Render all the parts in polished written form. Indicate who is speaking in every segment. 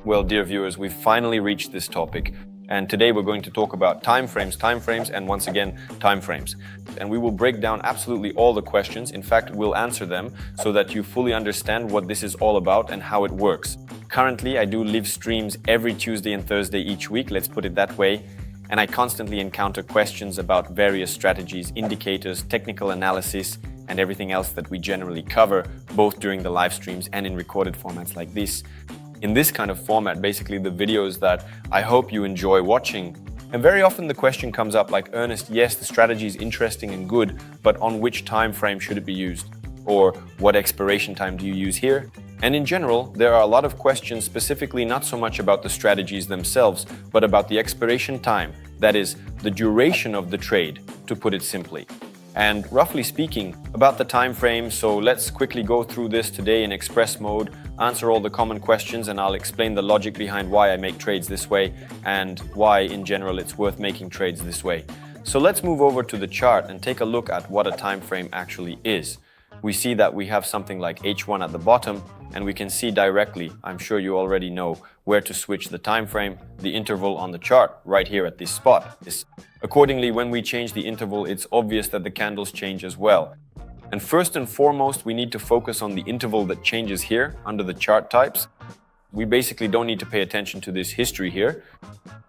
Speaker 1: Well, dear viewers, we've finally reached this topic, and today we're going to talk about timeframes, and once again, timeframes. And we will break down absolutely all the questions. In fact, we'll answer them so that you fully understand what this is all about and how it works. Currently, I do live streams every Tuesday and Thursday each week, let's put it that way, and I constantly encounter questions about various strategies, indicators, technical analysis, and everything else that we generally cover, both during the live streams and in recorded formats like this. In this kind of format, basically the videos that I hope you enjoy watching. And very often the question comes up like, Ernest, yes, the strategy is interesting and good, but on which time frame should it be used? Or what expiration time do you use here? And in general, there are a lot of questions specifically not so much about the strategies themselves, but about the expiration time, that is, the duration of the trade, to put it simply. And roughly speaking, about the time frame, so let's quickly go through this today in express mode, answer all the common questions, and I'll explain the logic behind why I make trades this way and why in general it's worth making trades this way. So let's move over to the chart and take a look at what a time frame actually is. We see that we have something like H1 at the bottom, and we can see directly, I'm sure you already know, where to switch the time frame, the interval on the chart, right here at this spot. Accordingly, when we change the interval, it's obvious that the candles change as well. And first and foremost, we need to focus on the interval that changes here under the chart types. We basically don't need to pay attention to this history here.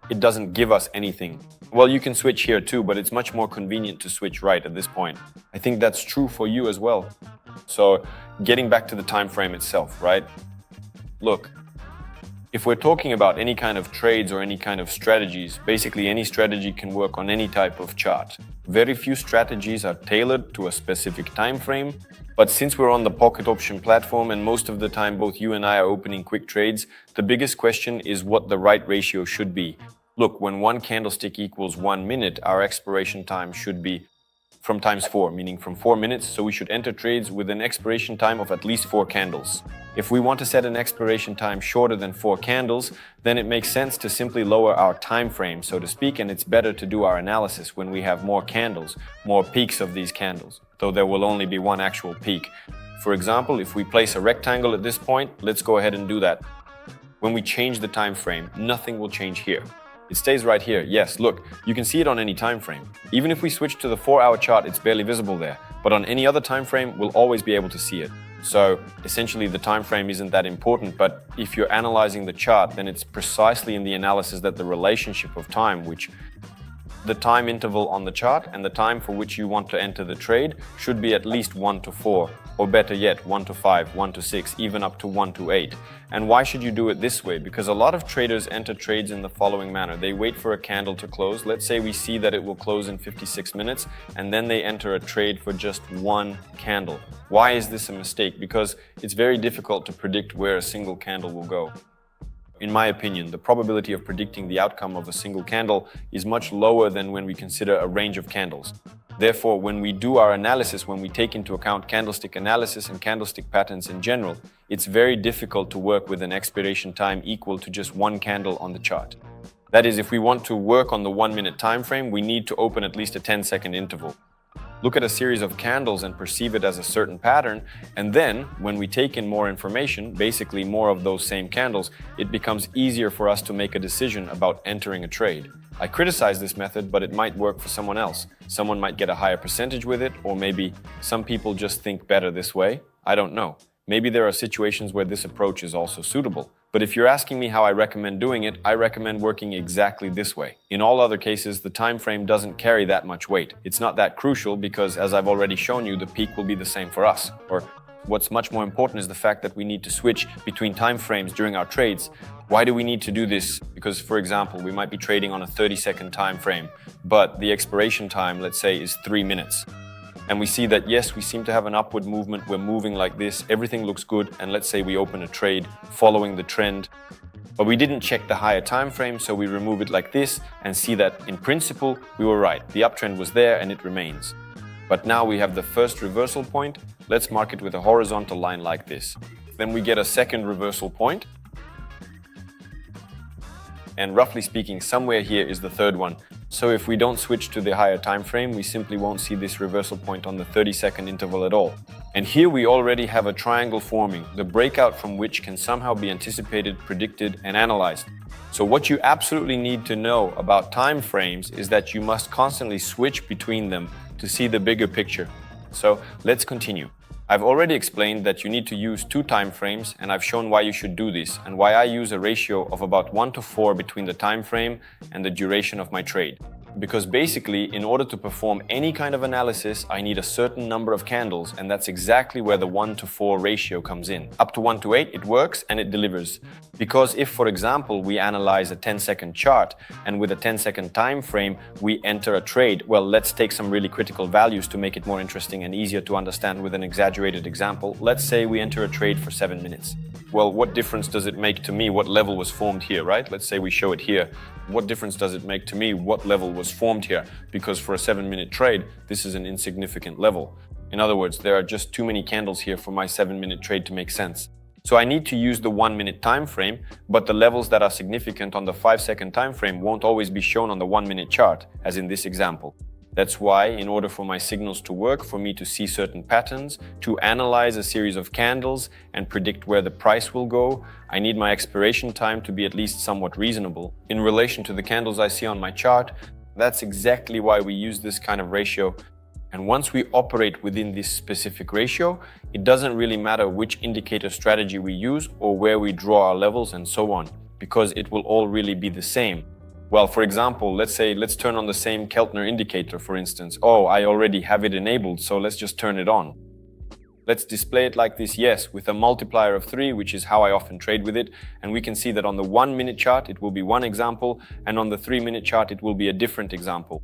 Speaker 1: It doesn't give us anything. Well, you can switch here too, but it's much more convenient to switch right at this point. I think that's true for you as well. So getting back to the time frame itself, right? Look, if we're talking about any kind of trades or any kind of strategies, basically any strategy can work on any type of chart. Very few strategies are tailored to a specific time frame, but since we're on the pocket option platform and most of the time both you and I are opening quick trades, the biggest question is what the right ratio should be. Look, when one candlestick equals 1 minute, our expiration time should be from times 4, meaning from 4 minutes, so we should enter trades with an expiration time of at least 4 candles. If we want to set an expiration time shorter than 4 candles, then it makes sense to simply lower our time frame, so to speak, and it's better to do our analysis when we have more candles, more peaks of these candles, though there will only be one actual peak. For example, if we place a rectangle at this point, let's go ahead and do that. When we change the time frame, nothing will change here. It stays right here. Yes, look, you can see it on any time frame. Even if we switch to the 4-hour chart, it's barely visible there. But on any other time frame, we'll always be able to see it. So essentially the time frame isn't that important, but if you're analyzing the chart, then it's precisely in the analysis that the relationship of time, which the time interval on the chart and the time for which you want to enter the trade should be at least 1 to 4, or better yet, 1 to 5, 1 to 6, even up to 1 to 8. And why should you do it this way? Because a lot of traders enter trades in the following manner. They wait for a candle to close. Let's say we see that it will close in 56 minutes, and then they enter a trade for just one candle. Why is this a mistake? Because it's very difficult to predict where a single candle will go. In my opinion, the probability of predicting the outcome of a single candle is much lower than when we consider a range of candles. Therefore, when we do our analysis, when we take into account candlestick analysis and candlestick patterns in general, it's very difficult to work with an expiration time equal to just one candle on the chart. That is, if we want to work on the 1 minute time frame, we need to open at least a 10-second interval. Look at a series of candles and perceive it as a certain pattern, and then, when we take in more information, basically more of those same candles, it becomes easier for us to make a decision about entering a trade. I criticize this method, but it might work for someone else. Someone might get a higher percentage with it, or maybe some people just think better this way. I don't know. Maybe there are situations where this approach is also suitable. But if you're asking me how I recommend doing it, I recommend working exactly this way. In all other cases, the time frame doesn't carry that much weight. It's not that crucial because, as I've already shown you, the peak will be the same for us. Or what's much more important is the fact that we need to switch between time frames during our trades. Why do we need to do this? Because, for example, we might be trading on a 30-second time frame, but the expiration time, let's say, is 3 minutes. And we see that, yes, we seem to have an upward movement, we're moving like this, everything looks good, and let's say we open a trade following the trend, but we didn't check the higher time frame, so we remove it like this and see that, in principle, we were right. The uptrend was there and it remains. But now we have the first reversal point. Let's mark it with a horizontal line like this. Then we get a second reversal point. And roughly speaking, somewhere here is the third one. So if we don't switch to the higher time frame, we simply won't see this reversal point on the 30-second interval at all. And here we already have a triangle forming, the breakout from which can somehow be anticipated, predicted, and analyzed. So what you absolutely need to know about time frames is that you must constantly switch between them to see the bigger picture. So let's continue. I've already explained that you need to use 2 time frames, and I've shown why you should do this and why I use a ratio of about 1:4 between the time frame and the duration of my trade. Because basically, in order to perform any kind of analysis, I need a certain number of candles, and that's exactly where the 1:4 ratio comes in. Up to 1:8, it works and it delivers. Because if, for example, we analyze a 10-second chart, and with a 10-second time frame, we enter a trade, well, let's take some really critical values to make it more interesting and easier to understand with an exaggerated example. Let's say we enter a trade for 7 minutes. Well, what difference does it make to me what level was formed here, right? Let's say we show it here. What difference does it make to me what level was formed here? Because for a 7-minute trade, this is an insignificant level. In other words, there are just too many candles here for my 7-minute trade to make sense. So I need to use the 1-minute time frame, but the levels that are significant on the 5-second time frame won't always be shown on the 1-minute chart, as in this example. That's why, in order for my signals to work, for me to see certain patterns, to analyze a series of candles and predict where the price will go, I need my expiration time to be at least somewhat reasonable. In relation to the candles I see on my chart, that's exactly why we use this kind of ratio. And once we operate within this specific ratio, it doesn't really matter which indicator strategy we use or where we draw our levels and so on, because it will all really be the same. Well, for example, let's turn on the same Keltner indicator, for instance. Oh, I already have it enabled, so let's just turn it on. Let's display it like this, yes, with a multiplier of 3, which is how I often trade with it. And we can see that on the 1-minute chart, it will be one example, and on the 3-minute chart, it will be a different example.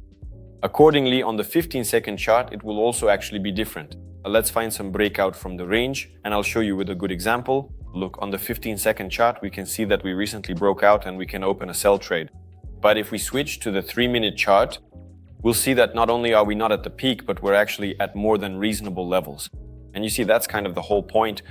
Speaker 1: Accordingly, on the 15-second chart, it will also actually be different. Let's find some breakout from the range, and I'll show you with a good example. Look, on the 15-second chart, we can see that we recently broke out and we can open a sell trade. But if we switch to the 3-minute chart, we'll see that not only are we not at the peak, but we're actually at more than reasonable levels. And you see, that's kind of the whole point.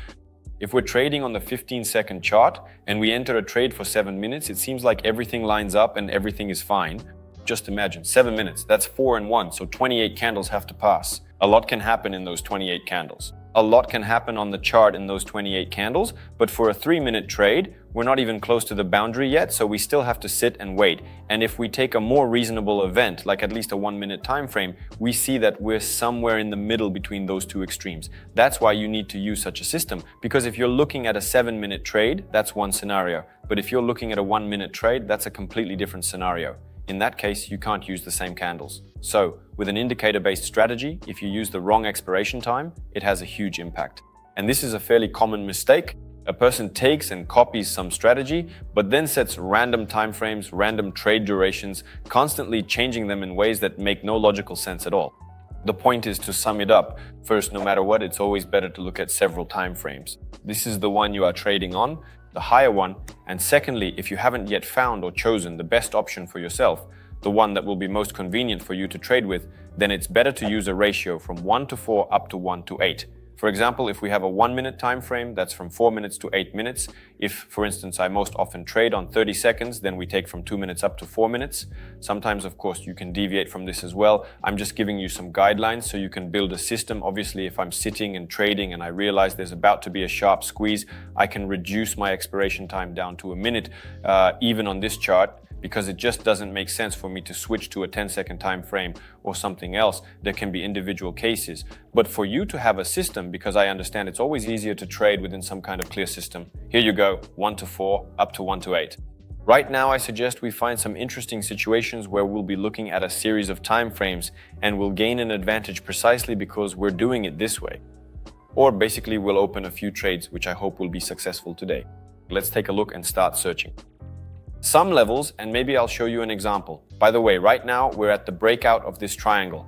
Speaker 1: If we're trading on the 15-second chart and we enter a trade for 7 minutes, it seems like everything lines up and everything is fine. Just imagine, 7 minutes, that's 4 and 1, so 28 candles have to pass. A lot can happen in those 28 candles. A lot can happen on the chart in those 28 candles, but for a 3-minute trade, we're not even close to the boundary yet, so we still have to sit and wait. And if we take a more reasonable event, like at least a 1-minute time frame, we see that we're somewhere in the middle between those two extremes. That's why you need to use such a system, because if you're looking at a 7-minute trade, that's one scenario. But if you're looking at a 1-minute trade, that's a completely different scenario. In that case, you can't use the same candles. So, with an indicator-based strategy, if you use the wrong expiration time, it has a huge impact. And this is a fairly common mistake. A person takes and copies some strategy, but then sets random timeframes, random trade durations, constantly changing them in ways that make no logical sense at all. The point is to sum it up. First, no matter what, it's always better to look at several timeframes. This is the one you are trading on, the higher one, and secondly, if you haven't yet found or chosen the best option for yourself, the one that will be most convenient for you to trade with, then it's better to use a ratio from 1:4 up to 1:8. For example, if we have a 1-minute time frame, that's from 4 minutes to 8 minutes. If, for instance, I most often trade on 30 seconds, then we take from 2 minutes up to 4 minutes. Sometimes, of course, you can deviate from this as well. I'm just giving you some guidelines so you can build a system. Obviously, if I'm sitting and trading and I realize there's about to be a sharp squeeze, I can reduce my expiration time down to a minute, even on this chart, because it just doesn't make sense for me to switch to a 10-second time frame or something else. There can be individual cases. But for you to have a system, because I understand it's always easier to trade within some kind of clear system. Here you go, 1:4 up to 1:8. Right now, I suggest we find some interesting situations where we'll be looking at a series of time frames and we'll gain an advantage precisely because we're doing it this way. Or basically, we'll open a few trades, which I hope will be successful today. Let's take a look and start searching. Some levels, and maybe I'll show you an example. By the way, right now we're at the breakout of this triangle.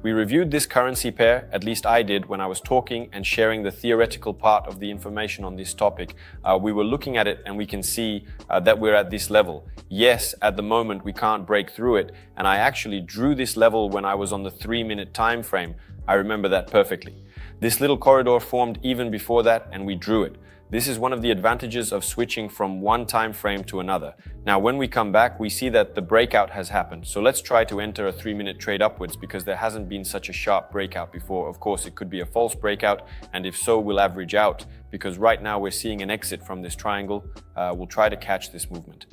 Speaker 1: We reviewed this currency pair, at least I did, when I was talking and sharing the theoretical part of the information on this topic. We were looking at it and we can see that we're at this level. Yes, at the moment we can't break through it, and I actually drew this level when I was on the 3-minute time frame. I remember that perfectly. This little corridor formed even before that and we drew it. This is one of the advantages of switching from one time frame to another. Now, when we come back, we see that the breakout has happened. So let's try to enter a 3-minute trade upwards because there hasn't been such a sharp breakout before. Of course, it could be a false breakout, and if so, we'll average out because right now we're seeing an exit from this triangle. We'll try to catch this movement.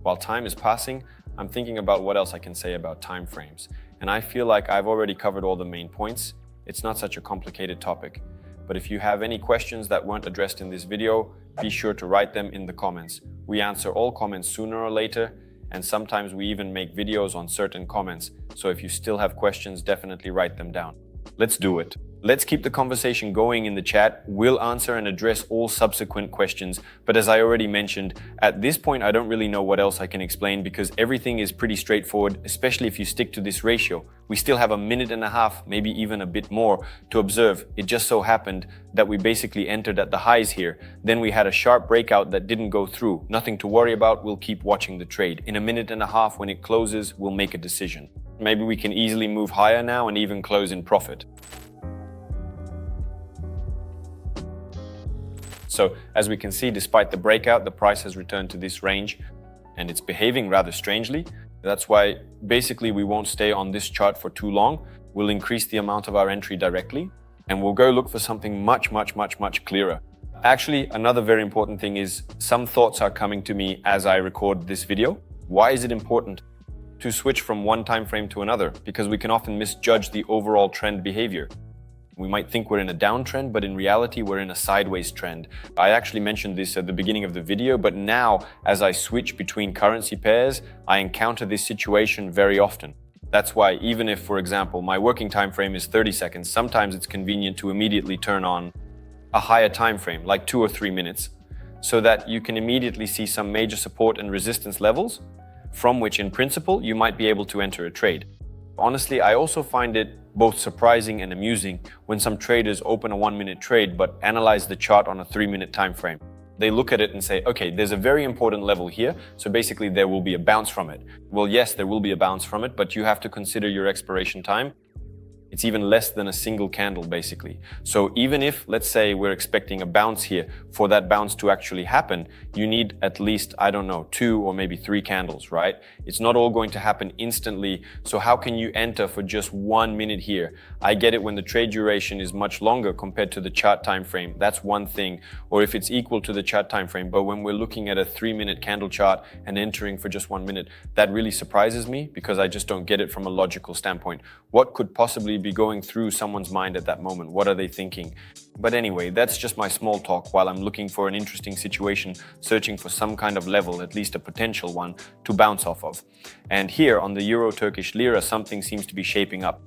Speaker 1: While time is passing, I'm thinking about what else I can say about time frames. And I feel like I've already covered all the main points. It's not such a complicated topic. But if you have any questions that weren't addressed in this video, be sure to write them in the comments. We answer all comments sooner or later, and sometimes we even make videos on certain comments. So if you still have questions, definitely write them down. Let's do it. Let's keep the conversation going in the chat. We'll answer and address all subsequent questions. But as I already mentioned, at this point, I don't really know what else I can explain because everything is pretty straightforward, especially if you stick to this ratio. We still have a minute and a half, maybe even a bit more to observe. It just so happened that we basically entered at the highs here. Then we had a sharp breakout that didn't go through. Nothing to worry about. We'll keep watching the trade. In a minute and a half, when it closes, we'll make a decision. Maybe we can easily move higher now and even close in profit. So as we can see, despite the breakout, the price has returned to this range and it's behaving rather strangely. That's why basically we won't stay on this chart for too long. We'll increase the amount of our entry directly and we'll go look for something much clearer. Actually, another very important thing is some thoughts are coming to me as I record this video. Why is it important to switch from one time frame to another? Because we can often misjudge the overall trend behavior. We might think we're in a downtrend, but in reality, we're in a sideways trend. I actually mentioned this at the beginning of the video, but now as I switch between currency pairs, I encounter this situation very often. That's why even if, for example, my working time frame is 30 seconds, sometimes it's convenient to immediately turn on a higher time frame, like 2 or 3 minutes, so that you can immediately see some major support and resistance levels from which, in principle, you might be able to enter a trade. Honestly, I also find it both surprising and amusing when some traders open a 1-minute trade but analyze the chart on a 3-minute time frame. They look at it and say, okay, there's a very important level here, so basically there will be a bounce from it. Well, yes, there will be a bounce from it, but you have to consider your expiration time. It's even less than a single candle, basically. So even if, let's say, we're expecting a bounce here, for that bounce to actually happen, you need at least, 2 or maybe 3 candles, right? It's not all going to happen instantly. So how can you enter for just 1 minute here? I get it when the trade duration is much longer compared to the chart time frame. That's one thing. Or if it's equal to the chart time frame. But when we're looking at a 3-minute candle chart and entering for just 1 minute, that really surprises me because I just don't get it from a logical standpoint. What could possibly be going through someone's mind at that moment? What are they thinking? But anyway, that's just my small talk while I'm looking for an interesting situation, searching for some kind of level, at least a potential one, to bounce off of. And here on the Euro-Turkish Lira, something seems to be shaping up.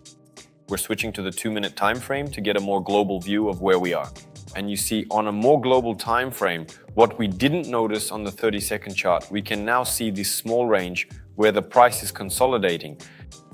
Speaker 1: We're switching to the 2-minute time frame to get a more global view of where we are. And you see, on a more global time frame, what we didn't notice on the 30-second chart, we can now see this small range where the price is consolidating.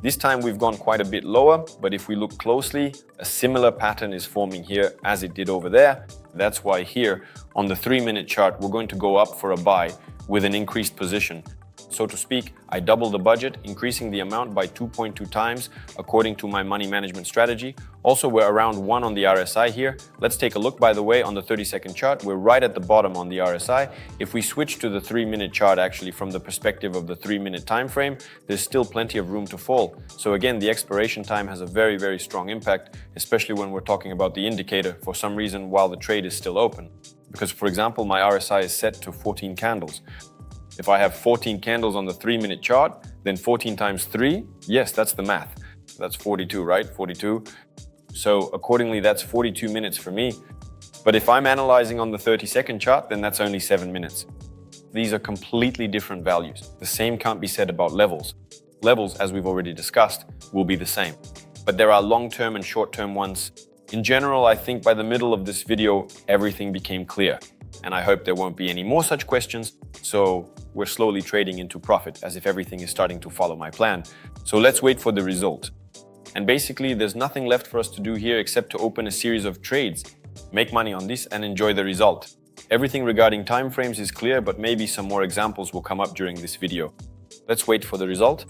Speaker 1: This time we've gone quite a bit lower, but if we look closely, a similar pattern is forming here as it did over there. That's why here on the 3-minute chart, we're going to go up for a buy with an increased position. So to speak, I doubled the budget, increasing the amount by 2.2 times according to my money management strategy. Also, we're around 1 on the RSI here. Let's take a look, by the way, on the 30-second chart. We're right at the bottom on the RSI. If we switch to the 3-minute chart, actually from the perspective of the 3-minute time frame, there's still plenty of room to fall. So again, the expiration time has a very strong impact, especially when we're talking about the indicator for some reason while the trade is still open. Because, for example, my RSI is set to 14 candles. If I have 14 candles on the 3-minute chart, then 14 times 3, yes, that's the math. That's 42, right? 42. So accordingly, that's 42 minutes for me. But if I'm analyzing on the 30-second chart, then that's only 7 minutes. These are completely different values. The same can't be said about levels. Levels, as we've already discussed, will be the same. But there are long-term and short-term ones. In general, I think by the middle of this video, everything became clear. And I hope there won't be any more such questions. So we're slowly trading into profit as if everything is starting to follow my plan. So let's wait for the result. And basically, there's nothing left for us to do here except to open a series of trades, make money on this and enjoy the result. Everything regarding timeframes is clear, but maybe some more examples will come up during this video. Let's wait for the result.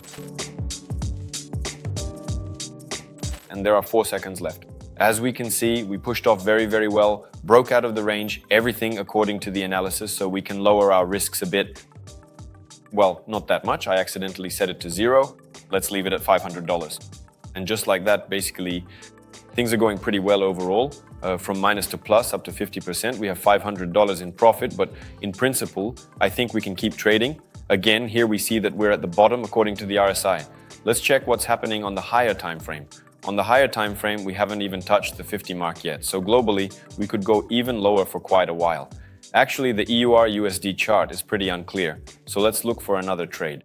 Speaker 1: And there are 4 seconds left. As we can see, we pushed off very, very well, broke out of the range, everything according to the analysis, so we can lower our risks a bit. Well, not that much. I accidentally set it to 0. Let's leave it at $500. And just like that, basically, things are going pretty well overall. From minus to plus up to 50%. We have $500 in profit, but in principle, I think we can keep trading. Again, here we see that we're at the bottom according to the RSI. Let's check what's happening on the higher time frame. On the higher time frame, we haven't even touched the 50 mark yet. So globally, we could go even lower for quite a while. Actually, the EUR USD chart is pretty unclear. So let's look for another trade.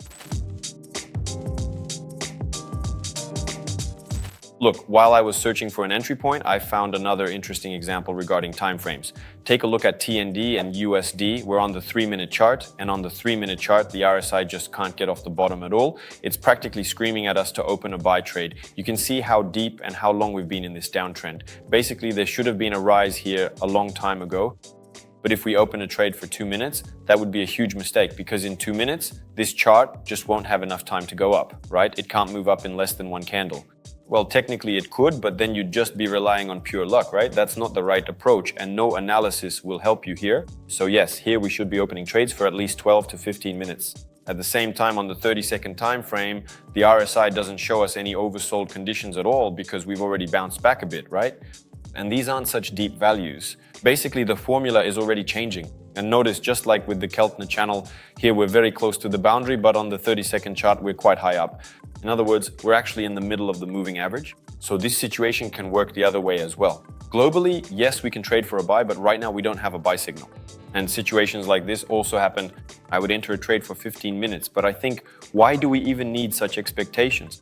Speaker 1: Look, while I was searching for an entry point, I found another interesting example regarding timeframes. Take a look at TND and USD. We're on the 3-minute chart, and on the 3-minute chart, the RSI just can't get off the bottom at all. It's practically screaming at us to open a buy trade. You can see how deep and how long we've been in this downtrend. Basically, there should have been a rise here a long time ago. But if we open a trade for 2 minutes, that would be a huge mistake, because in 2 minutes, this chart just won't have enough time to go up, right? It can't move up in less than one candle. Well, technically it could, but then you'd just be relying on pure luck, right? That's not the right approach, and no analysis will help you here. So yes, here we should be opening trades for at least 12 to 15 minutes. At the same time, on the 30-second time frame, the RSI doesn't show us any oversold conditions at all because we've already bounced back a bit, right? And these aren't such deep values. Basically, the formula is already changing. And notice, just like with the Keltner channel, here we're very close to the boundary, but on the 30-second chart, we're quite high up. In other words, we're actually in the middle of the moving average. So this situation can work the other way as well. Globally, yes, we can trade for a buy, but right now we don't have a buy signal. And situations like this also happened. I would enter a trade for 15 minutes, but I think, why do we even need such expectations?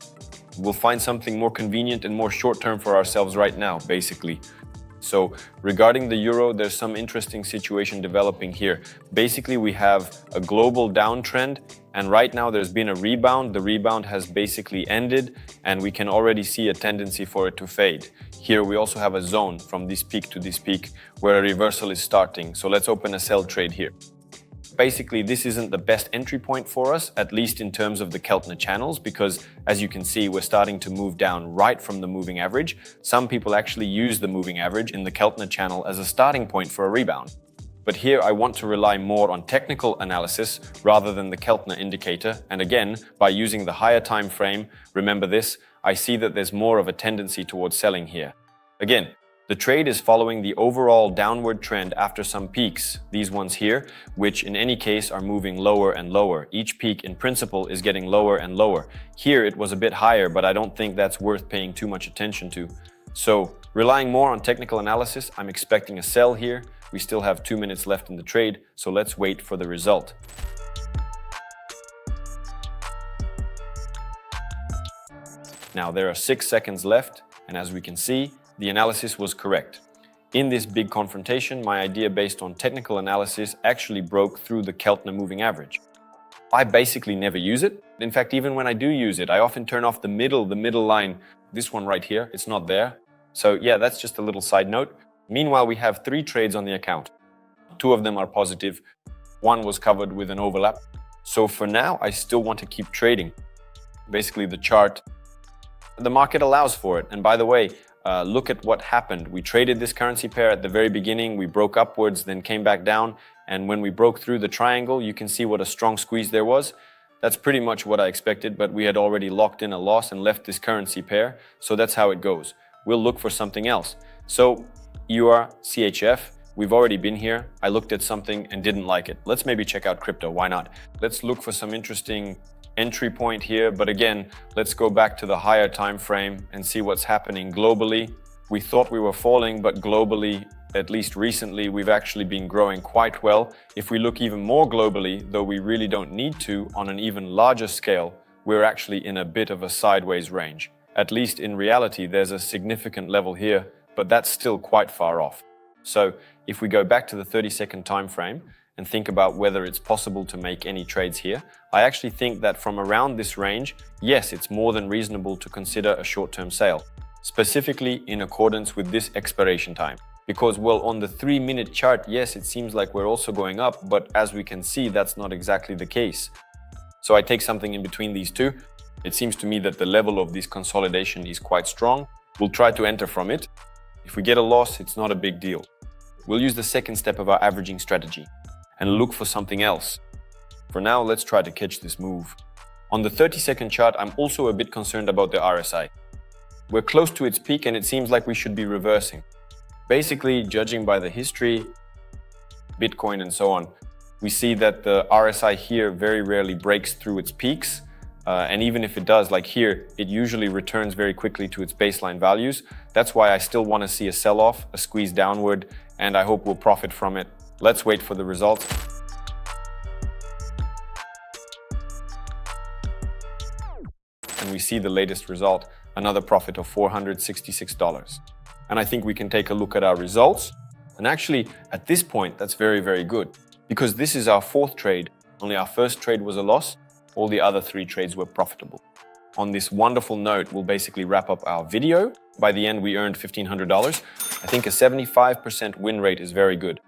Speaker 1: We'll find something more convenient and more short-term for ourselves right now, basically. So regarding the euro, there's some interesting situation developing here. Basically, we have a global downtrend, and right now there's been a rebound. The rebound has basically ended, and we can already see a tendency for it to fade. Here we also have a zone from this peak to this peak where a reversal is starting. So let's open a sell trade here. Basically, this isn't the best entry point for us, at least in terms of the Keltner channels, because as you can see, we're starting to move down right from the moving average. Some people actually use the moving average in the Keltner channel as a starting point for a rebound. But here I want to rely more on technical analysis rather than the Keltner indicator. And again, by using the higher time frame, remember this, I see that there's more of a tendency towards selling here. Again, the trade is following the overall downward trend after some peaks, these ones here, which in any case are moving lower and lower. Each peak in principle is getting lower and lower. Here it was a bit higher, but I don't think that's worth paying too much attention to. So relying more on technical analysis, I'm expecting a sell here. We still have 2 minutes left in the trade, so let's wait for the result. Now there are 6 seconds left, and as we can see, the analysis was correct. In this big confrontation, my idea based on technical analysis actually broke through the Keltner moving average. I basically never use it. In fact, even when I do use it, I often turn off the middle line, this one right here, it's not there. So yeah, that's just a little side note. Meanwhile, we have 3 trades on the account. 2 of them are positive. 1 was covered with an overlap. So for now, I still want to keep trading. Basically, the chart, the market allows for it. And by the way, look at what happened. We traded this currency pair at the very beginning. We broke upwards, then came back down. And when we broke through the triangle, you can see what a strong squeeze there was. That's pretty much what I expected, but we had already locked in a loss and left this currency pair. So that's how it goes. We'll look for something else. So EUR, CHF, we've already been here. I looked at something and didn't like it. Let's maybe check out crypto. Why not? Let's look for some interesting entry point here, but again, let's go back to the higher time frame and see what's happening globally. We thought we were falling, but globally, at least recently, we've actually been growing quite well. If we look even more globally, though we really don't need to, on an even larger scale, we're actually in a bit of a sideways range. At least in reality, there's a significant level here, but that's still quite far off. So if we go back to the 30-second time frame, and think about whether it's possible to make any trades here, I actually think that from around this range, yes, it's more than reasonable to consider a short-term sale, specifically in accordance with this expiration time. Because, well, on the 3-minute chart, yes, it seems like we're also going up, but as we can see, that's not exactly the case. So I take something in between these two. It seems to me that the level of this consolidation is quite strong. We'll try to enter from it. If we get a loss, it's not a big deal. We'll use the second step of our averaging strategy and look for something else. For now, let's try to catch this move. On the 30-second chart, I'm also a bit concerned about the RSI. We're close to its peak and it seems like we should be reversing. Basically, judging by the history, Bitcoin and so on, we see that the RSI here very rarely breaks through its peaks. And even if it does, like here, it usually returns very quickly to its baseline values. That's why I still want to see a sell-off, a squeeze downward, and I hope we'll profit from it. Let's wait for the results. And we see the latest result, another profit of $466. And I think we can take a look at our results. And actually, at this point, that's very, very good. Because this is our fourth trade. Only our first trade was a loss. All the other 3 trades were profitable. On this wonderful note, we'll basically wrap up our video. By the end, we earned $1,500. I think a 75% win rate is very good.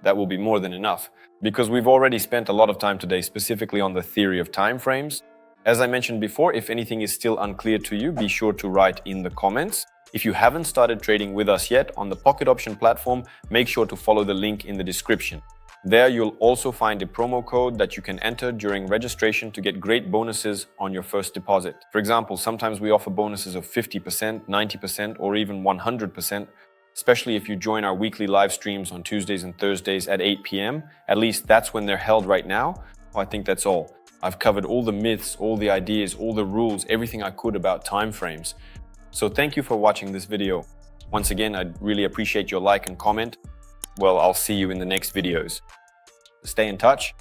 Speaker 1: That will be more than enough, because we've already spent a lot of time today specifically on the theory of time frames. As I mentioned before, if anything is still unclear to you, be sure to write in the comments. If you haven't started trading with us yet on the Pocket Option platform, make sure to follow the link in the description. There you'll also find a promo code that you can enter during registration to get great bonuses on your first deposit. For example, sometimes we offer bonuses of 50%, 90%, or even 100%, especially if you join our weekly live streams on Tuesdays and Thursdays at 8 p.m. At least that's when they're held right now. Well, I think that's all. I've covered all the myths, all the ideas, all the rules, everything I could about time frames. So thank you for watching this video. Once again, I'd really appreciate your like and comment. Well, I'll see you in the next videos. Stay in touch.